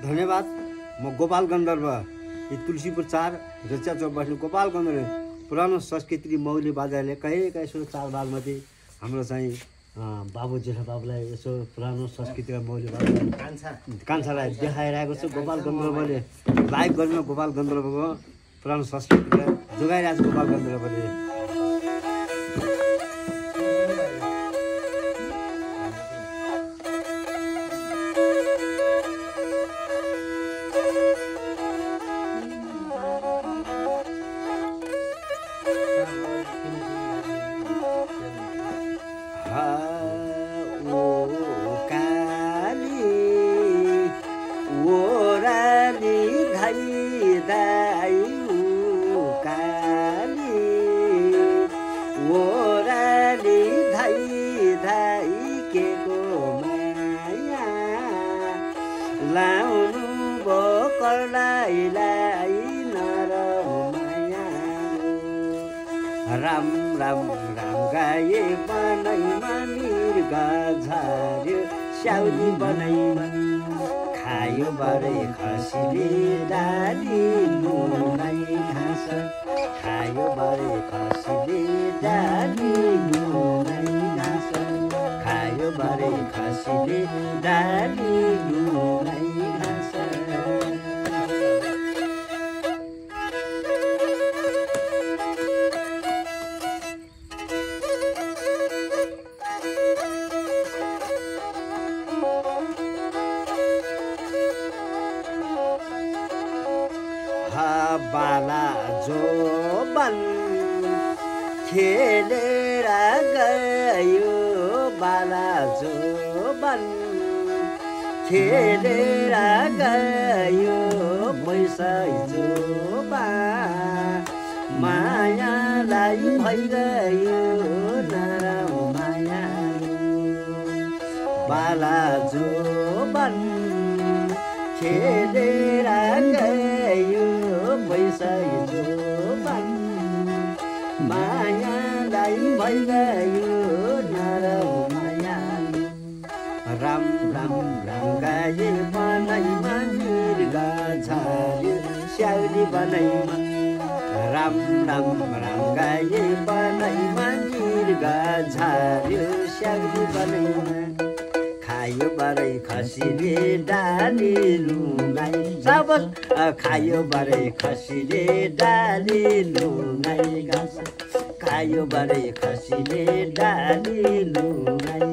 धन्यवाद। म गोपाल गन्धर्व, यो तुलसीपुर 4 रचा चौक बस्ने गोपाल गन्धर्व। पुरानो संस्कृति मौली बाजाले कहीँ यसो चाडबाडमध्ये हाम्रो चाहिँ बाबु जेठा बाबुलाई यसो पुरानो संस्कृतिका मौली बाजा कान्छालाई देखाइरहेको छु। गोपाल गन्धर्वले लाइभ गरेर गोपाल गन्धर्वको पुरानो संस्कृतिलाई जोगाइरहेको छ गोपाल गन्धर्वले। राम राम राम गाए बनैमा मृगा झार्यो स्याउली बनैमा खायो बरे खसीले डाली नुनै घाँस खायो बरे खसीले डाली नुनै घाँस खायो बरे खसीले डाली नुनै घाँस। बाला जो बन खेलेर गयो बाला जो बन खेलेर गयो पैसा जो बा मायालाई भइगयो नराम्रो माया बाला जो बन खेलेर गयो पैसा जो बन मायालाई भइगयो नराम्रो माया। राम राम राम गाए बनैमा मृगा झार्यो स्याउली बनैमा राम राम राम गाए बनैमा मृगा झार्यो स्याउली बनैमा खायो बरै खसीले डाली लुगाई सबस खायो बरै खसीले डाली लुगाई घाँस खायो बरै खसीले डाली लुगाई